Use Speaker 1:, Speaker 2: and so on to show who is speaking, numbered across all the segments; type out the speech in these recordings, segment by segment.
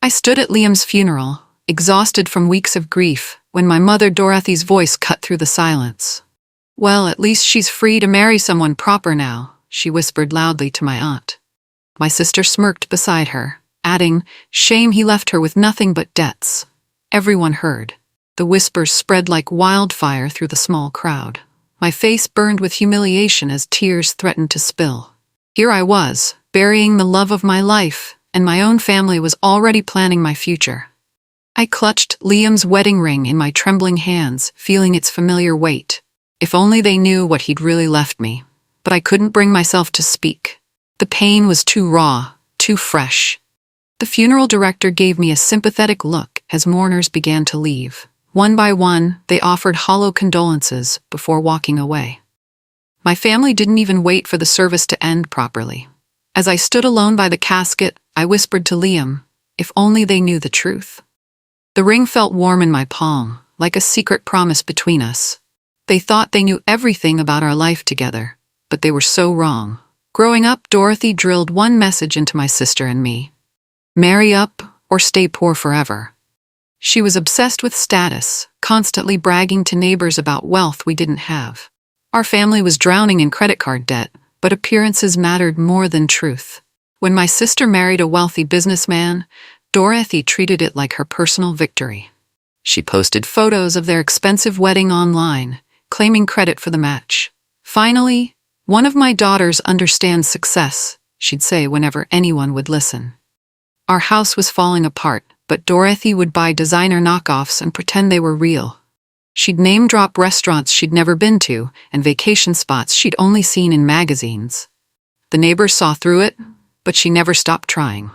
Speaker 1: I stood at Liam's funeral, exhausted from weeks of grief, when my mother Dorothy's voice cut through the silence. "Well, at least she's free to marry someone proper now," she whispered loudly to my aunt. My sister smirked beside her, adding, "Shame he left her with nothing but debts." Everyone heard. The whispers spread like wildfire through the small crowd. My face burned with humiliation as tears threatened to spill. Here I was, burying the love of my life, and my own family was already planning my future. I clutched Liam's wedding ring in my trembling hands, feeling its familiar weight. If only they knew what he'd really left me. But I couldn't bring myself to speak. The pain was too raw, too fresh. The funeral director gave me a sympathetic look as mourners began to leave. One by one, they offered hollow condolences before walking away. My family didn't even wait for the service to end properly. As I stood alone by the casket, I whispered to Liam, if only they knew the truth. The ring felt warm in my palm, like a secret promise between us. They thought they knew everything about our life together, but they were so wrong. Growing up, Dorothy drilled one message into my sister and me. Marry up or stay poor forever. She was obsessed with status, constantly bragging to neighbors about wealth we didn't have. Our family was drowning in credit card debt, but appearances mattered more than truth. When my sister married a wealthy businessman, Dorothy treated it like her personal victory. She posted photos of their expensive wedding online, claiming credit for the match. Finally, one of my daughters understands success, she'd say whenever anyone would listen. Our house was falling apart, but Dorothy would buy designer knockoffs and pretend they were real. She'd name-drop restaurants she'd never been to and vacation spots she'd only seen in magazines. The neighbors saw through it, but she never stopped trying.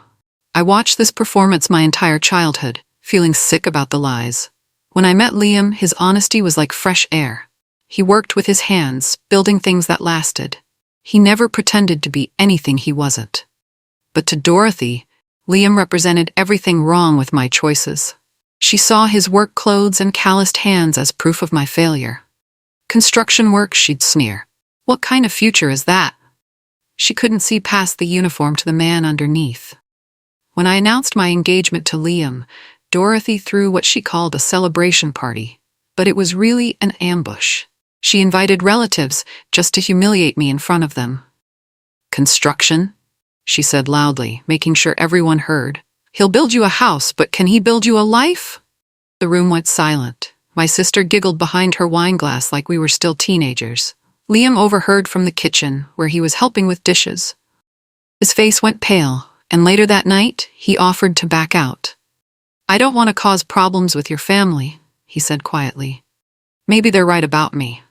Speaker 1: I watched this performance my entire childhood, feeling sick about the lies. When I met Liam, his honesty was like fresh air. He worked with his hands, building things that lasted. He never pretended to be anything he wasn't. But to Dorothy, Liam represented everything wrong with my choices. She saw his work clothes and calloused hands as proof of my failure. Construction work, she'd sneer. What kind of future is that? She couldn't see past the uniform to the man underneath. When I announced my engagement to Liam, Dorothy threw what she called a celebration party, but it was really an ambush. She invited relatives just to humiliate me in front of them. "Construction?" she said loudly, making sure everyone heard. "He'll build you a house, but can he build you a life?" The room went silent. My sister giggled behind her wine glass like we were still teenagers. Liam overheard from the kitchen, where he was helping with dishes. His face went pale, and later that night, he offered to back out. "I don't want to cause problems with your family," he said quietly. "Maybe they're right about me."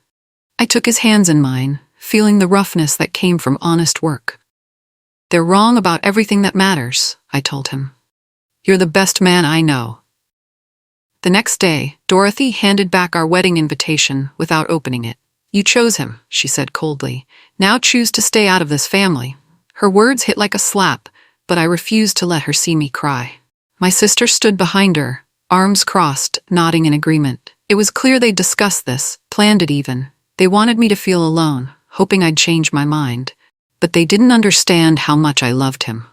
Speaker 1: I took his hands in mine, feeling the roughness that came from honest work. "They're wrong about everything that matters," I told him. "You're the best man I know." The next day, Dorothy handed back our wedding invitation without opening it. "You chose him," she said coldly. "Now choose to stay out of this family." Her words hit like a slap, but I refused to let her see me cry. My sister stood behind her, arms crossed, nodding in agreement. It was clear they'd discussed this, planned it even. They wanted me to feel alone, hoping I'd change my mind. But they didn't understand how much I loved him.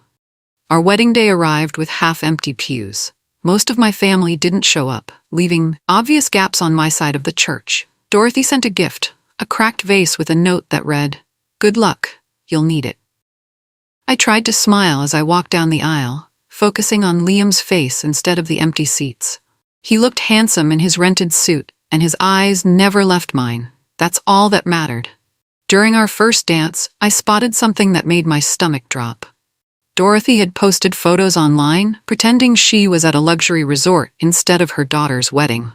Speaker 1: Our wedding day arrived with half-empty pews. Most of my family didn't show up, leaving obvious gaps on my side of the church. Dorothy sent a gift, a cracked vase with a note that read, "Good luck, you'll need it." I tried to smile as I walked down the aisle, focusing on Liam's face instead of the empty seats. He looked handsome in his rented suit, and his eyes never left mine. That's all that mattered. During our first dance, I spotted something that made my stomach drop. Dorothy had posted photos online, pretending she was at a luxury resort instead of her daughter's wedding.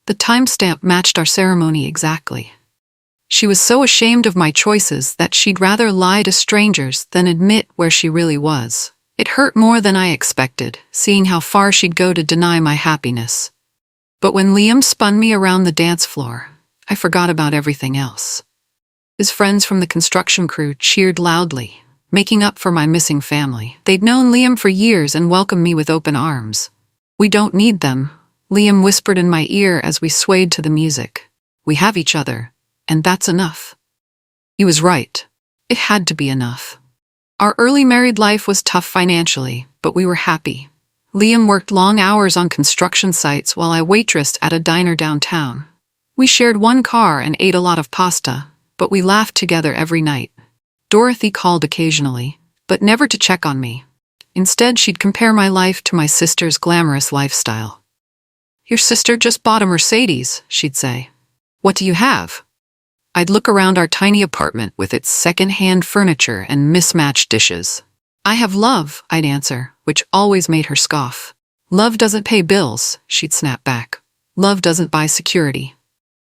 Speaker 1: The timestamp matched our ceremony exactly. She was so ashamed of my choices that she'd rather lie to strangers than admit where she really was. It hurt more than I expected, seeing how far she'd go to deny my happiness. But when Liam spun me around the dance floor, I forgot about everything else. His friends from the construction crew cheered loudly, making up for my missing family. They'd known Liam for years and welcomed me with open arms. "We don't need them," Liam whispered in my ear as we swayed to the music. "We have each other, and that's enough." He was right. It had to be enough. Our early married life was tough financially, but we were happy. Liam worked long hours on construction sites while I waitressed at a diner downtown. We shared one car and ate a lot of pasta, but we laughed together every night. Dorothy called occasionally, but never to check on me. Instead, she'd compare my life to my sister's glamorous lifestyle. "Your sister just bought a Mercedes," she'd say. "What do you have?" I'd look around our tiny apartment with its second-hand furniture and mismatched dishes. "I have love," I'd answer, which always made her scoff. "Love doesn't pay bills," she'd snap back. "Love doesn't buy security."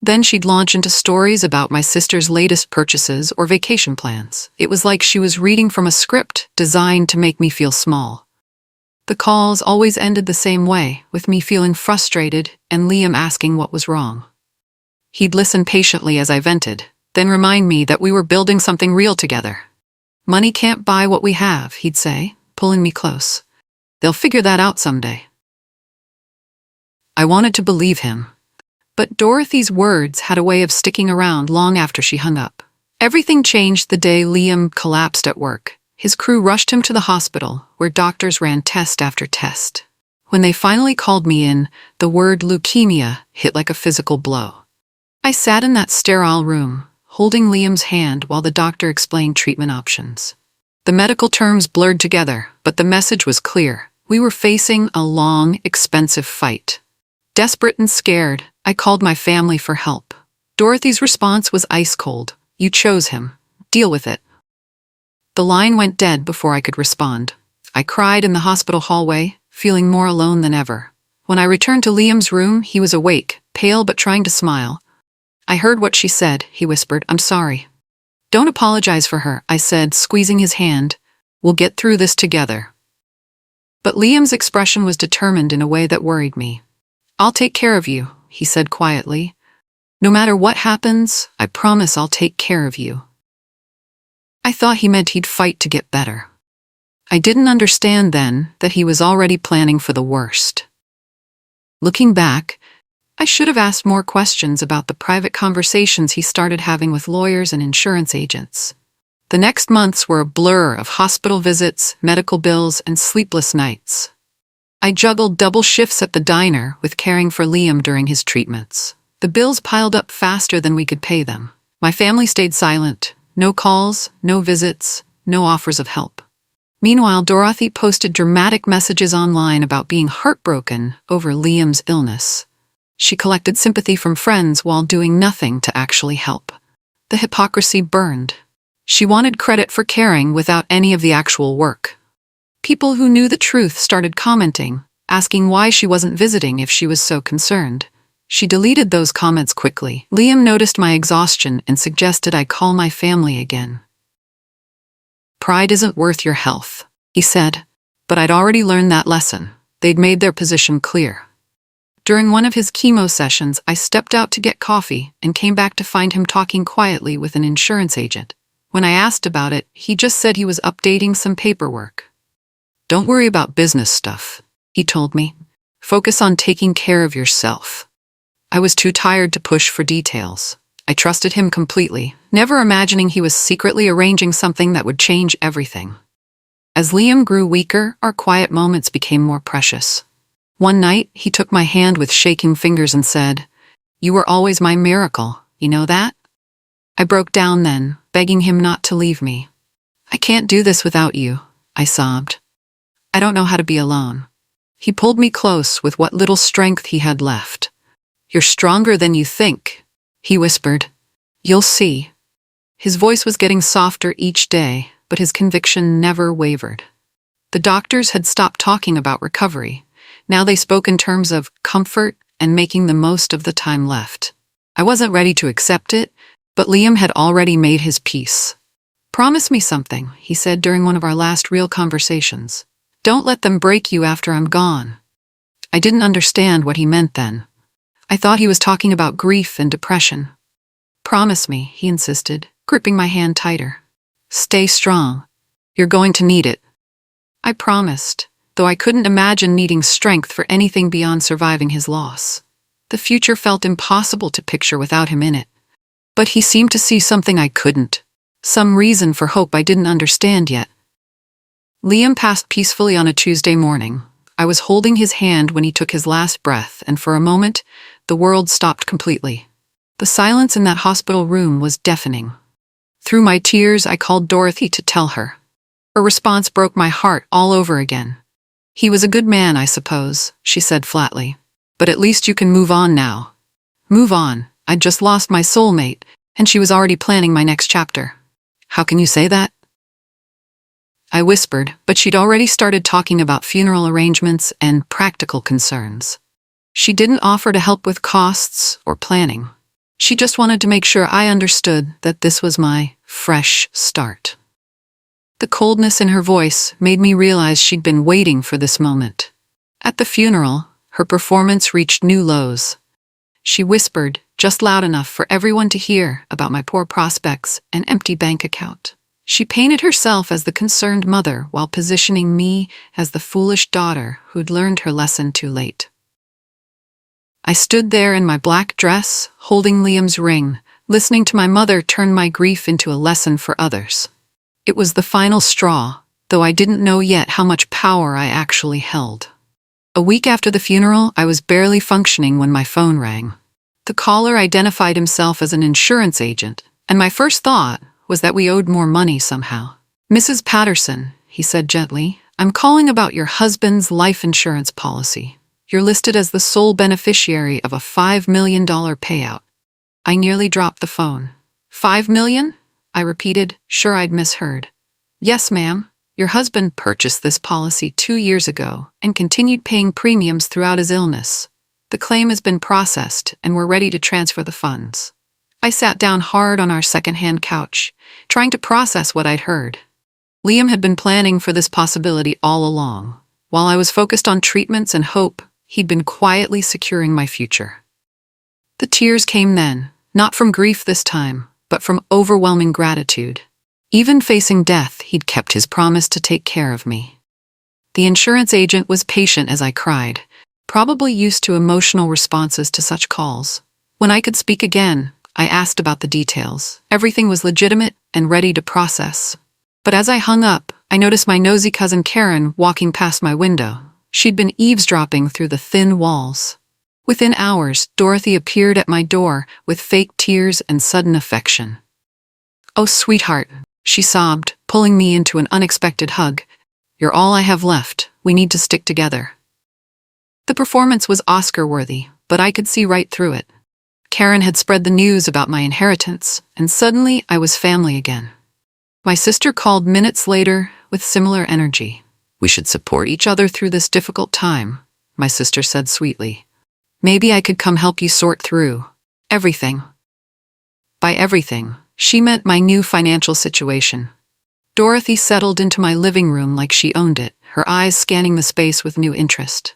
Speaker 1: Then she'd launch into stories about my sister's latest purchases or vacation plans. It was like she was reading from a script designed to make me feel small. The calls always ended the same way, with me feeling frustrated and Liam asking what was wrong. He'd listen patiently as I vented, then remind me that we were building something real together. "Money can't buy what we have," he'd say, pulling me close. "They'll figure that out someday." I wanted to believe him. But Dorothy's words had a way of sticking around long after she hung up. Everything changed the day Liam collapsed at work. His crew rushed him to the hospital, where doctors ran test after test. When they finally called me in, the word leukemia hit like a physical blow. I sat in that sterile room, holding Liam's hand while the doctor explained treatment options. The medical terms blurred together, but the message was clear. We were facing a long, expensive fight. Desperate and scared, I called my family for help. Dorothy's response was ice cold. "You chose him. Deal with it." The line went dead before I could respond. I cried in the hospital hallway, feeling more alone than ever. When I returned to Liam's room, he was awake, pale but trying to smile. "I heard what she said," he whispered. "I'm sorry." "Don't apologize for her," I said, squeezing his hand. "We'll get through this together." But Liam's expression was determined in a way that worried me. "I'll take care of you," he said quietly. "No matter what happens, I promise I'll take care of you." I thought he meant he'd fight to get better. I didn't understand then that he was already planning for the worst. Looking back, I should have asked more questions about the private conversations he started having with lawyers and insurance agents. The next months were a blur of hospital visits, medical bills, and sleepless nights. I juggled double shifts at the diner with caring for Liam during his treatments. The bills piled up faster than we could pay them. My family stayed silent. No calls, no visits, no offers of help. Meanwhile, Dorothy posted dramatic messages online about being heartbroken over Liam's illness. She collected sympathy from friends while doing nothing to actually help. The hypocrisy burned. She wanted credit for caring without any of the actual work. People who knew the truth started commenting, asking why she wasn't visiting if she was so concerned. She deleted those comments quickly. Liam noticed my exhaustion and suggested I call my family again. "Pride isn't worth your health," he said, but I'd already learned that lesson. They'd made their position clear. During one of his chemo sessions, I stepped out to get coffee and came back to find him talking quietly with an insurance agent. When I asked about it, he just said he was updating some paperwork. "Don't worry about business stuff," he told me. "Focus on taking care of yourself." I was too tired to push for details. I trusted him completely, never imagining he was secretly arranging something that would change everything. As Liam grew weaker, our quiet moments became more precious. One night, he took my hand with shaking fingers and said, "You were always my miracle, you know that?" I broke down then, begging him not to leave me. "I can't do this without you," I sobbed. "I don't know how to be alone." He pulled me close with what little strength he had left. "You're stronger than you think," he whispered. "You'll see." His voice was getting softer each day, but his conviction never wavered. The doctors had stopped talking about recovery. Now they spoke in terms of comfort and making the most of the time left. I wasn't ready to accept it, but Liam had already made his peace. "Promise me something," he said during one of our last real conversations. "Don't let them break you after I'm gone." I didn't understand what he meant then. I thought he was talking about grief and depression. "Promise me," he insisted, gripping my hand tighter. "Stay strong. You're going to need it." I promised, though I couldn't imagine needing strength for anything beyond surviving his loss. The future felt impossible to picture without him in it. But he seemed to see something I couldn't, some reason for hope I didn't understand yet. Liam passed peacefully on a Tuesday morning. I was holding his hand when he took his last breath, and for a moment, the world stopped completely. The silence in that hospital room was deafening. Through my tears, I called Dorothy to tell her. Her response broke my heart all over again. "He was a good man, I suppose," she said flatly. "But at least you can move on now." Move on? I'd just lost my soulmate, and she was already planning my next chapter. "How can you say that?" I whispered, but she'd already started talking about funeral arrangements and practical concerns. She didn't offer to help with costs or planning. She just wanted to make sure I understood that this was my fresh start. The coldness in her voice made me realize she'd been waiting for this moment. At the funeral, her performance reached new lows. She whispered, just loud enough for everyone to hear, about my poor prospects and empty bank account. She painted herself as the concerned mother while positioning me as the foolish daughter who'd learned her lesson too late. I stood there in my black dress, holding Liam's ring, listening to my mother turn my grief into a lesson for others. It was the final straw, though I didn't know yet how much power I actually held. A week after the funeral, I was barely functioning when my phone rang. The caller identified himself as an insurance agent, and my first thought was that we owed more money somehow. "Mrs. Patterson," he said gently, "I'm calling about your husband's life insurance policy. You're listed as the sole beneficiary of a $5 million payout." I nearly dropped the phone. "$5 million?" I repeated, sure I'd misheard. "Yes, ma'am. Your husband purchased this policy 2 years ago and continued paying premiums throughout his illness. The claim has been processed and we're ready to transfer the funds." I sat down hard on our second-hand couch, trying to process what I'd heard. Liam had been planning for this possibility all along. While I was focused on treatments and hope, he'd been quietly securing my future. The tears came then, not from grief this time, but from overwhelming gratitude. Even facing death, he'd kept his promise to take care of me. The insurance agent was patient as I cried, probably used to emotional responses to such calls. When I could speak again, I asked about the details. Everything was legitimate and ready to process. But as I hung up, I noticed my nosy cousin Karen walking past my window. She'd been eavesdropping through the thin walls. Within hours, Dorothy appeared at my door with fake tears and sudden affection. "Oh, sweetheart," she sobbed, pulling me into an unexpected hug. "You're all I have left. We need to stick together." The performance was Oscar-worthy, but I could see right through it. Karen had spread the news about my inheritance, and suddenly I was family again. My sister called minutes later with similar energy. "We should support each other through this difficult time," my sister said sweetly. "Maybe I could come help you sort through everything." By everything, she meant my new financial situation. Dorothy settled into my living room like she owned it, her eyes scanning the space with new interest.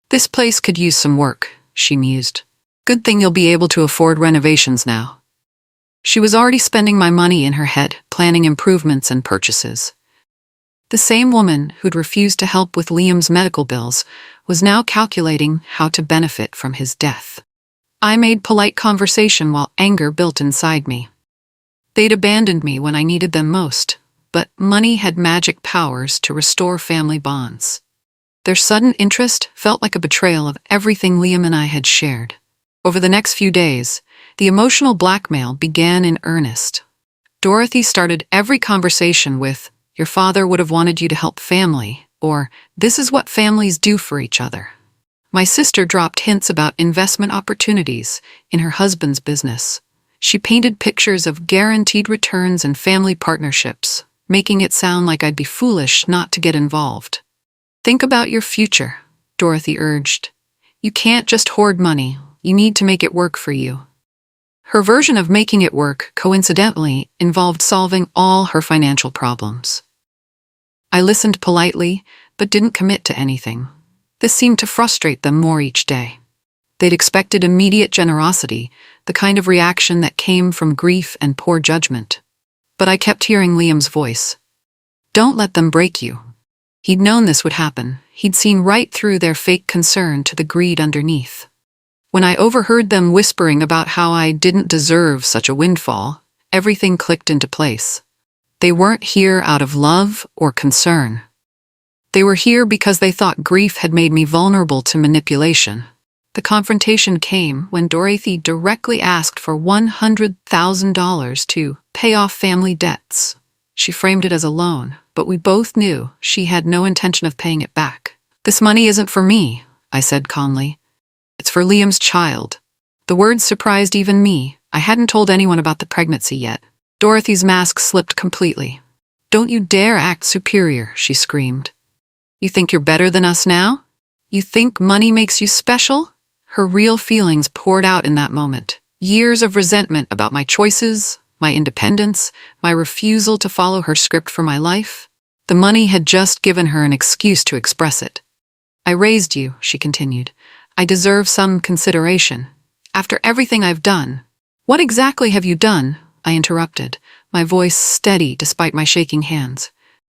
Speaker 1: "This place could use some work," she mused. "Good thing you'll be able to afford renovations now." She was already spending my money in her head, planning improvements and purchases. The same woman who'd refused to help with Liam's medical bills was now calculating how to benefit from his death. I made polite conversation while anger built inside me. They'd abandoned me when I needed them most, but money had magic powers to restore family bonds. Their sudden interest felt like a betrayal of everything Liam and I had shared. Over the next few days, the emotional blackmail began in earnest. Dorothy started every conversation with, "Your father would have wanted you to help family," or "This is what families do for each other." My sister dropped hints about investment opportunities in her husband's business. She painted pictures of guaranteed returns and family partnerships, making it sound like I'd be foolish not to get involved. "Think about your future," Dorothy urged. "You can't just hoard money. You need to make it work for you." Her version of making it work, coincidentally, involved solving all her financial problems. I listened politely, but didn't commit to anything. This seemed to frustrate them more each day. They'd expected immediate generosity, the kind of reaction that came from grief and poor judgment. But I kept hearing Liam's voice. "Don't let them break you." He'd known this would happen. He'd seen right through their fake concern to the greed underneath. When I overheard them whispering about how I didn't deserve such a windfall, everything clicked into place. They weren't here out of love or concern. They were here because they thought grief had made me vulnerable to manipulation. The confrontation came when Dorothy directly asked for $100,000 to pay off family debts. She framed it as a loan, but we both knew she had no intention of paying it back. "This money isn't for me," I said calmly. "It's for Liam's child." The words surprised even me. I hadn't told anyone about the pregnancy yet. Dorothy's mask slipped completely. "Don't you dare act superior," she screamed. "You think you're better than us now? You think money makes you special?" Her real feelings poured out in that moment. Years of resentment about my choices, my independence, my refusal to follow her script for my life. The money had just given her an excuse to express it. "I raised you," she continued. "I deserve some consideration. After everything I've done." "What exactly have you done?" I interrupted, my voice steady despite my shaking hands.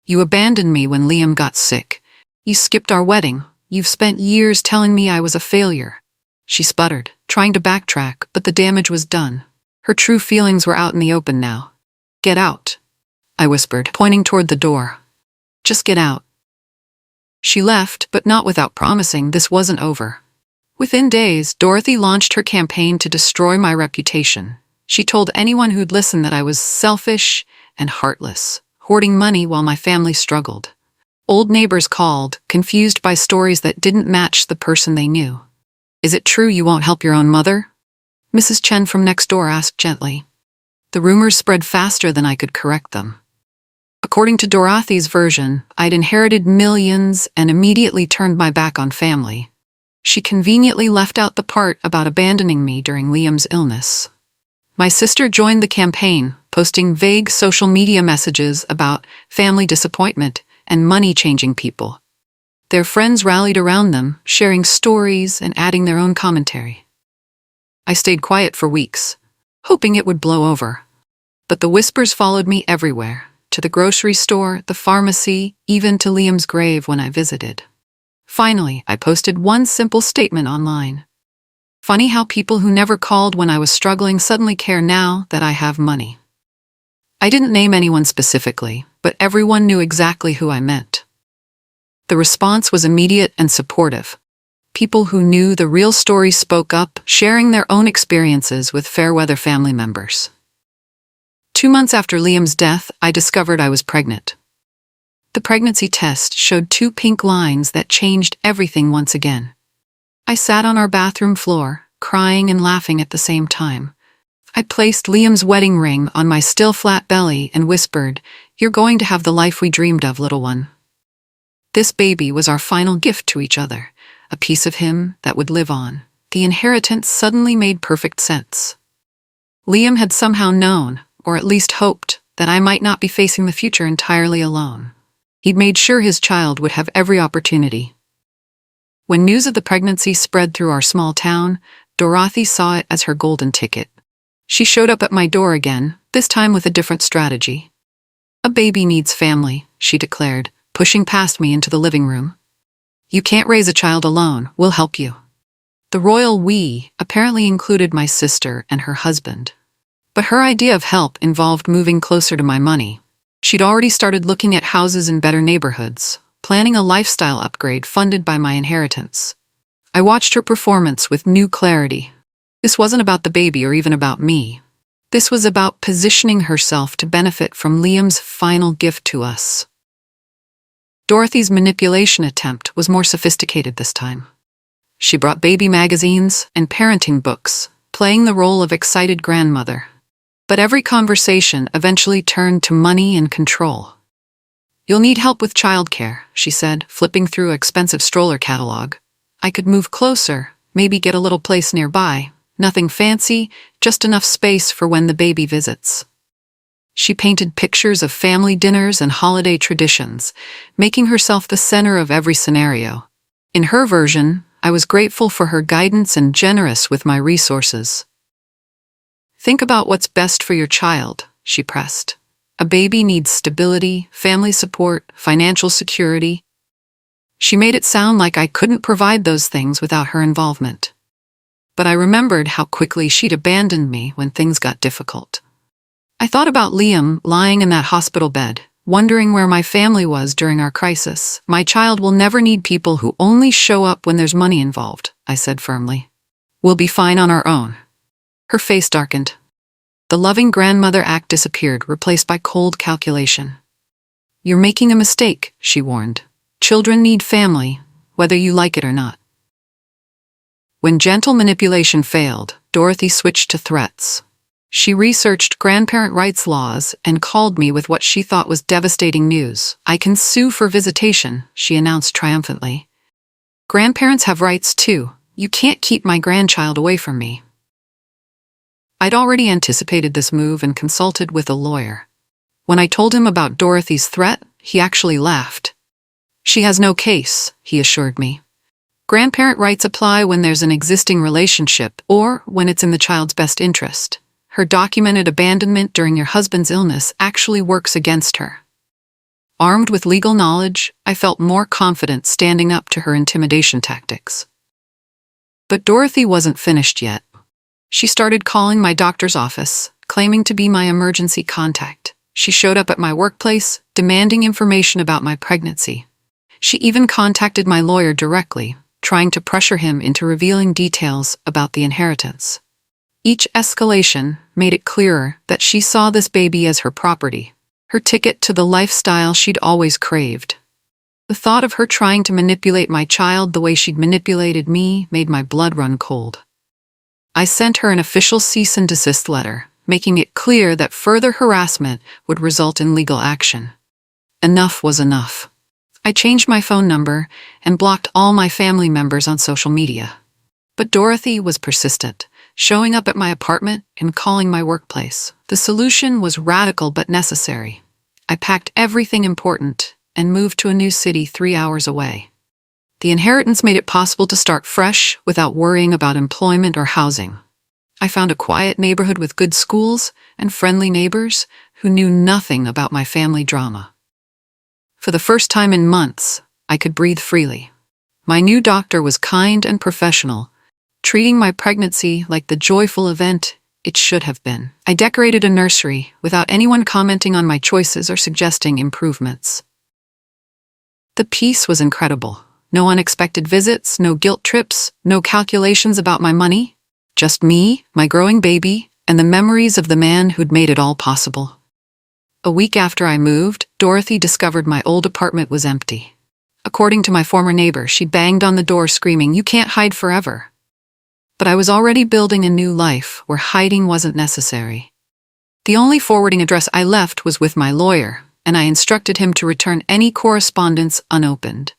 Speaker 1: "You abandoned me when Liam got sick. You skipped our wedding. You've spent years telling me I was a failure." She sputtered, trying to backtrack, but the damage was done. Her true feelings were out in the open now. "Get out," I whispered, pointing toward the door. "Just get out." She left, but not without promising this wasn't over. Within days, Dorothy launched her campaign to destroy my reputation. She told anyone who'd listen that I was selfish and heartless, hoarding money while my family struggled. Old neighbors called, confused by stories that didn't match the person they knew. "Is it true you won't help your own mother?" Mrs. Chen from next door asked gently. The rumors spread faster than I could correct them. According to Dorothy's version, I'd inherited millions and immediately turned my back on family. She conveniently left out the part about abandoning me during Liam's illness. My sister joined the campaign, posting vague social media messages about family disappointment and money changing people. Their friends rallied around them, sharing stories and adding their own commentary. I stayed quiet for weeks, hoping it would blow over. But the whispers followed me everywhere, to the grocery store, the pharmacy, even to Liam's grave when I visited. Finally, I posted one simple statement online. "Funny how people who never called when I was struggling suddenly care now that I have money." I didn't name anyone specifically, but everyone knew exactly who I meant. The response was immediate and supportive. People who knew the real story spoke up, sharing their own experiences with Fairweather family members. 2 months after Liam's death, I discovered I was pregnant. The pregnancy test showed 2 pink lines that changed everything once again. I sat on our bathroom floor, crying and laughing at the same time. I placed Liam's wedding ring on my still flat belly and whispered, "You're going to have the life we dreamed of, little one." This baby was our final gift to each other, a piece of him that would live on. The inheritance suddenly made perfect sense. Liam had somehow known, or at least hoped, that I might not be facing the future entirely alone. He'd made sure his child would have every opportunity. When news of the pregnancy spread through our small town, Dorothy saw it as her golden ticket. She showed up at my door again, this time with a different strategy. "A baby needs family," she declared, pushing past me into the living room. "You can't raise a child alone, we'll help you." The royal "we" apparently included my sister and her husband. But her idea of help involved moving closer to my money. She'd already started looking at houses in better neighborhoods, planning a lifestyle upgrade funded by my inheritance. I watched her performance with new clarity. This wasn't about the baby or even about me. This was about positioning herself to benefit from Liam's final gift to us. Dorothy's manipulation attempt was more sophisticated this time. She brought baby magazines and parenting books, playing the role of excited grandmother. But every conversation eventually turned to money and control. "You'll need help with childcare," she said, flipping through an expensive stroller catalog. I could move closer, maybe get a little place nearby. Nothing fancy, just enough space for when the baby visits. She painted pictures of family dinners and holiday traditions, making herself the center of every scenario. In her version, I was grateful for her guidance and generous with my resources. "Think about what's best for your child," she pressed. "A baby needs stability, family support, financial security." She made it sound like I couldn't provide those things without her involvement. But I remembered how quickly she'd abandoned me when things got difficult. I thought about Liam lying in that hospital bed, wondering where my family was during our crisis. My child will never need people who only show up when there's money involved, I said firmly. We'll be fine on our own. Her face darkened. The loving grandmother act disappeared, replaced by cold calculation. You're making a mistake, she warned. Children need family, whether you like it or not. When gentle manipulation failed, Dorothy switched to threats. She researched grandparent rights laws and called me with what she thought was devastating news. I can sue for visitation, she announced triumphantly. Grandparents have rights too. You can't keep my grandchild away from me. I'd already anticipated this move and consulted with a lawyer. When I told him about Dorothy's threat, he actually laughed. She has no case, he assured me. Grandparent rights apply when there's an existing relationship or when it's in the child's best interest. Her documented abandonment during your husband's illness actually works against her. Armed with legal knowledge, I felt more confident standing up to her intimidation tactics. But Dorothy wasn't finished yet. She started calling my doctor's office, claiming to be my emergency contact. She showed up at my workplace, demanding information about my pregnancy. She even contacted my lawyer directly, trying to pressure him into revealing details about the inheritance. Each escalation made it clearer that she saw this baby as her property, her ticket to the lifestyle she'd always craved. The thought of her trying to manipulate my child the way she'd manipulated me made my blood run cold. I sent her an official cease and desist letter, making it clear that further harassment would result in legal action. Enough was enough. I changed my phone number and blocked all my family members on social media. But Dorothy was persistent, showing up at my apartment and calling my workplace. The solution was radical but necessary. I packed everything important and moved to a new city 3 hours away. The inheritance made it possible to start fresh without worrying about employment or housing. I found a quiet neighborhood with good schools and friendly neighbors who knew nothing about my family drama. For the first time in months, I could breathe freely. My new doctor was kind and professional, treating my pregnancy like the joyful event it should have been. I decorated a nursery without anyone commenting on my choices or suggesting improvements. The peace was incredible. No unexpected visits, no guilt trips, no calculations about my money. Just me, my growing baby, and the memories of the man who'd made it all possible. A week after I moved, Dorothy discovered my old apartment was empty. According to my former neighbor, she banged on the door screaming, "You can't hide forever." But I was already building a new life where hiding wasn't necessary. The only forwarding address I left was with my lawyer, and I instructed him to return any correspondence unopened.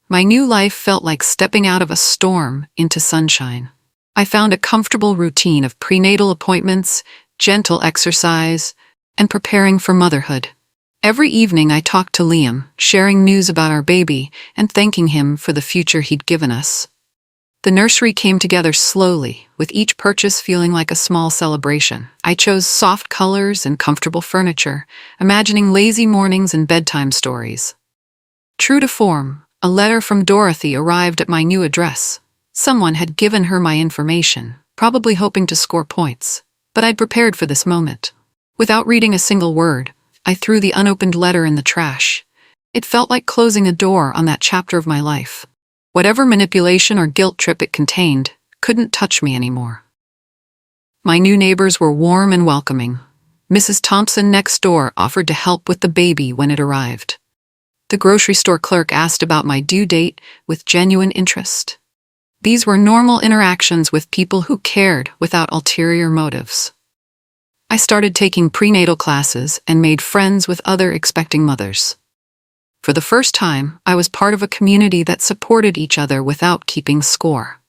Speaker 1: My new life felt like stepping out of a storm into sunshine. I found a comfortable routine of prenatal appointments, gentle exercise, and preparing for motherhood. Every evening I talked to Liam, sharing news about our baby and thanking him for the future he'd given us. The nursery came together slowly, with each purchase feeling like a small celebration. I chose soft colors and comfortable furniture, imagining lazy mornings and bedtime stories. True to form, a letter from Dorothy arrived at my new address. Someone had given her my information, probably hoping to score points. But I'd prepared for this moment. Without reading a single word, I threw the unopened letter in the trash. It felt like closing a door on that chapter of my life. Whatever manipulation or guilt trip it contained couldn't touch me anymore. My new neighbors were warm and welcoming. Mrs. Thompson next door offered to help with the baby when it arrived. The grocery store clerk asked about my due date with genuine interest. These were normal interactions with people who cared without ulterior motives. I started taking prenatal classes and made friends with other expecting mothers. For the first time, I was part of a community that supported each other without keeping score.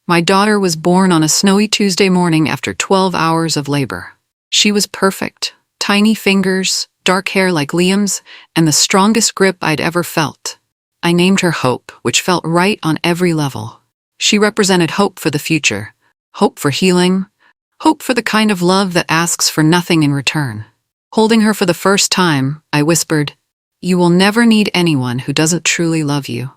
Speaker 1: My daughter was born on a snowy Tuesday morning after 12 hours of labor. She was perfect, tiny fingers, dark hair like Liam's, and the strongest grip I'd ever felt. I named her Hope, which felt right on every level. She represented hope for the future, hope for healing, hope for the kind of love that asks for nothing in return. Holding her for the first time, I whispered, "You will never need anyone who doesn't truly love you."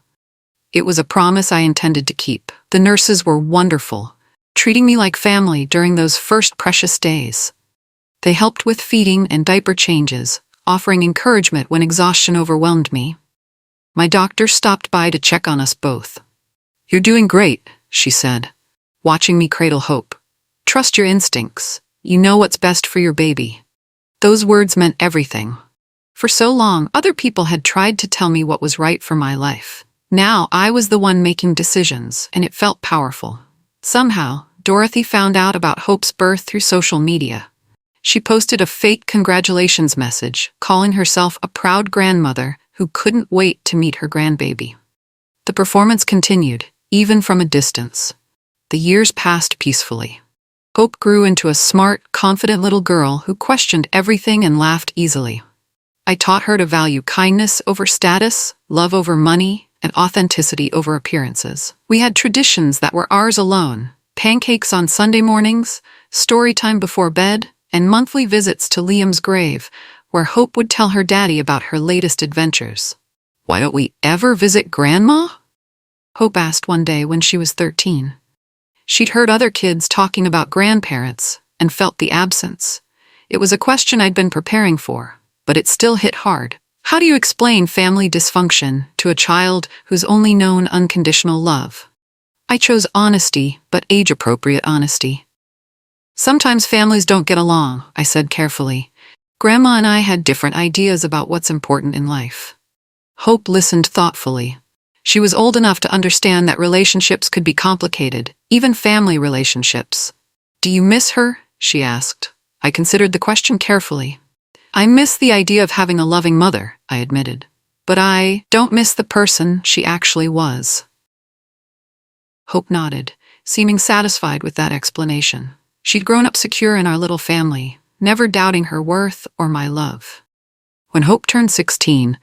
Speaker 1: It was a promise I intended to keep. The nurses were wonderful, treating me like family during those first precious days. They helped with feeding and diaper changes, offering encouragement when exhaustion overwhelmed me. My doctor stopped by to check on us both. "You're doing great," she said, watching me cradle hope. "Trust your instincts. You know what's best for your baby." Those words meant everything. For so long, other people had tried to tell me what was right for my life. Now I was the one making decisions, and it felt powerful. Somehow, Dorothy found out about Hope's birth through social media. She posted a fake congratulations message, calling herself a proud grandmother who couldn't wait to meet her grandbaby. The performance continued, even from a distance. The years passed peacefully. Hope grew into a smart, confident little girl who questioned everything and laughed easily. I taught her to value kindness over status, love over money, and authenticity over appearances. We had traditions that were ours alone: pancakes on Sunday mornings, story time before bed, and monthly visits to Liam's grave, where Hope would tell her daddy about her latest adventures. "Why don't we ever visit Grandma?" Hope asked one day when she was 13. She'd heard other kids talking about grandparents and felt the absence. It was a question I'd been preparing for, but it still hit hard. How do you explain family dysfunction to a child who's only known unconditional love? I chose honesty, but age-appropriate honesty. "Sometimes families don't get along," I said carefully. "Grandma and I had different ideas about what's important in life." Hope listened thoughtfully. She was old enough to understand that relationships could be complicated, even family relationships. "Do you miss her?" she asked. I considered the question carefully. "I miss the idea of having a loving mother," I admitted. "But I don't miss the person she actually was." Hope nodded, seeming satisfied with that explanation. She'd grown up secure in our little family, never doubting her worth or my love. When Hope turned 16,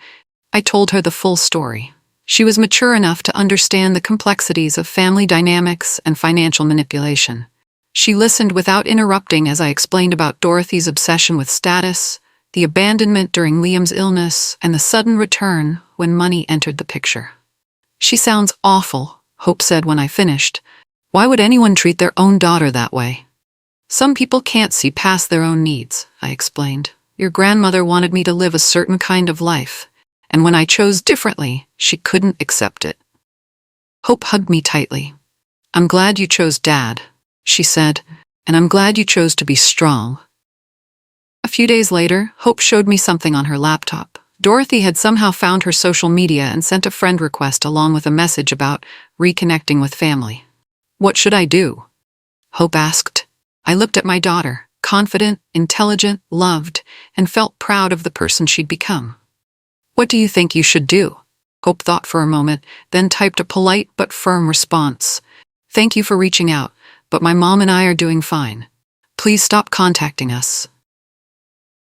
Speaker 1: I told her the full story. She was mature enough to understand the complexities of family dynamics and financial manipulation. She listened without interrupting as I explained about Dorothy's obsession with status, the abandonment during Liam's illness, and the sudden return when money entered the picture. "She sounds awful," Hope said when I finished. "Why would anyone treat their own daughter that way?" "Some people can't see past their own needs," I explained. "Your grandmother wanted me to live a certain kind of life, and when I chose differently, she couldn't accept it." Hope hugged me tightly. "I'm glad you chose Dad," she said, "and I'm glad you chose to be strong." A few days later, Hope showed me something on her laptop. Dorothy had somehow found her social media and sent a friend request along with a message about reconnecting with family. "What should I do?" Hope asked. I looked at my daughter, confident, intelligent, loved, and felt proud of the person she'd become. "What do you think you should do?" Hope thought for a moment, then typed a polite but firm response. "Thank you for reaching out, but my mom and I are doing fine. Please stop contacting us."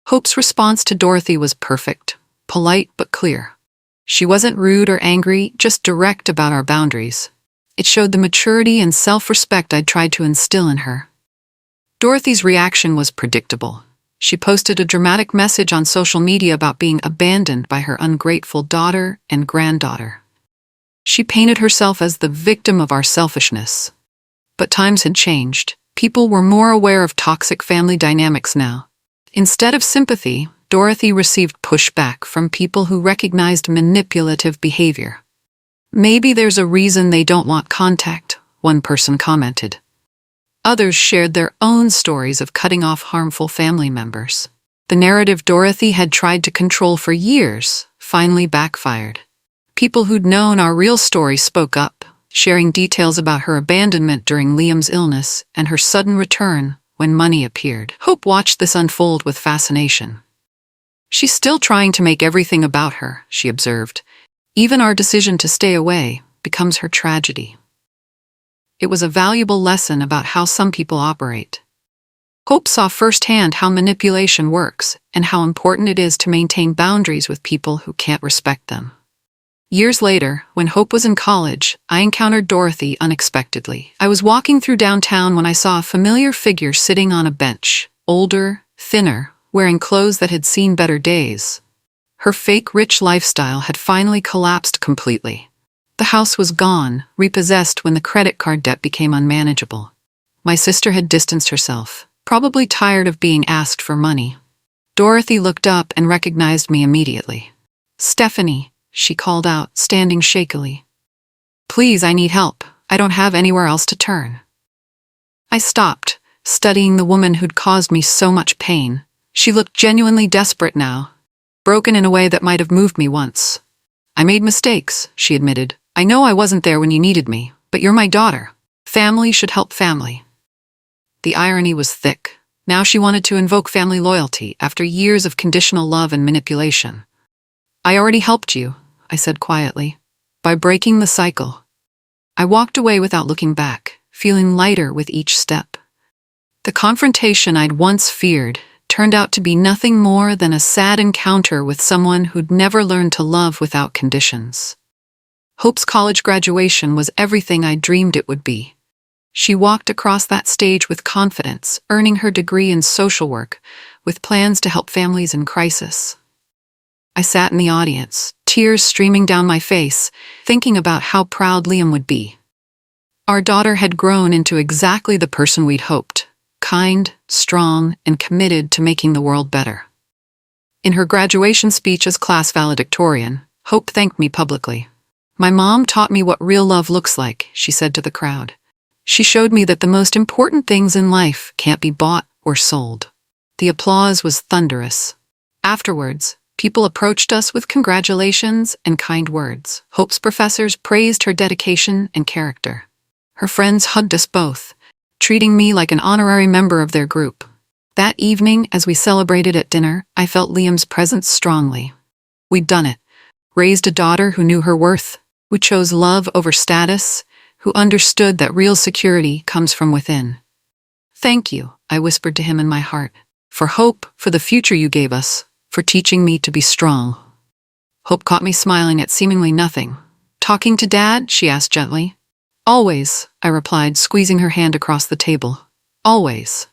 Speaker 1: Hope's response to Dorothy was perfect, polite but clear. She wasn't rude or angry, just direct about our boundaries. It showed the maturity and self-respect I'd tried to instill in her. Dorothy's reaction was predictable. She posted a dramatic message on social media about being abandoned by her ungrateful daughter and granddaughter. She painted herself as the victim of our selfishness. But times had changed. People were more aware of toxic family dynamics now. Instead of sympathy, Dorothy received pushback from people who recognized manipulative behavior. "Maybe there's a reason they don't want contact," one person commented. Others shared their own stories of cutting off harmful family members. The narrative Dorothy had tried to control for years finally backfired. People who'd known our real story spoke up, sharing details about her abandonment during Liam's illness and her sudden return when money appeared. Hope watched this unfold with fascination. "She's still trying to make everything about her," she observed. "Even our decision to stay away becomes her tragedy." It was a valuable lesson about how some people operate. Hope saw firsthand how manipulation works and how important it is to maintain boundaries with people who can't respect them. Years later, when Hope was in college, I encountered Dorothy unexpectedly. I was walking through downtown when I saw a familiar figure sitting on a bench, older, thinner, wearing clothes that had seen better days. Her fake rich lifestyle had finally collapsed completely. The house was gone, repossessed when the credit card debt became unmanageable. My sister had distanced herself, probably tired of being asked for money. Dorothy looked up and recognized me immediately. "Stephanie," she called out, standing shakily. "Please, I need help. I don't have anywhere else to turn." I stopped, studying the woman who'd caused me so much pain. She looked genuinely desperate now, broken in a way that might have moved me once. "I made mistakes," she admitted. "I know I wasn't there when you needed me, but you're my daughter. Family should help family." The irony was thick. Now she wanted to invoke family loyalty after years of conditional love and manipulation. "I already helped you," I said quietly, "by breaking the cycle." I walked away without looking back, feeling lighter with each step. The confrontation I'd once feared turned out to be nothing more than a sad encounter with someone who'd never learned to love without conditions. Hope's college graduation was everything I dreamed it would be. She walked across that stage with confidence, earning her degree in social work, with plans to help families in crisis. I sat in the audience, tears streaming down my face, thinking about how proud Liam would be. Our daughter had grown into exactly the person we'd hoped: kind, strong, and committed to making the world better. In her graduation speech as class valedictorian, Hope thanked me publicly. "My mom taught me what real love looks like," she said to the crowd. "She showed me that the most important things in life can't be bought or sold." The applause was thunderous. Afterwards, people approached us with congratulations and kind words. Hope's professors praised her dedication and character. Her friends hugged us both, treating me like an honorary member of their group. That evening, as we celebrated at dinner, I felt Liam's presence strongly. We'd done it. Raised a daughter who knew her worth, who chose love over status, who understood that real security comes from within. "Thank you," I whispered to him in my heart, "for hope, for the future you gave us, for teaching me to be strong." Hope caught me smiling at seemingly nothing. "Talking to Dad?" she asked gently. "Always," I replied, squeezing her hand across the table. "Always."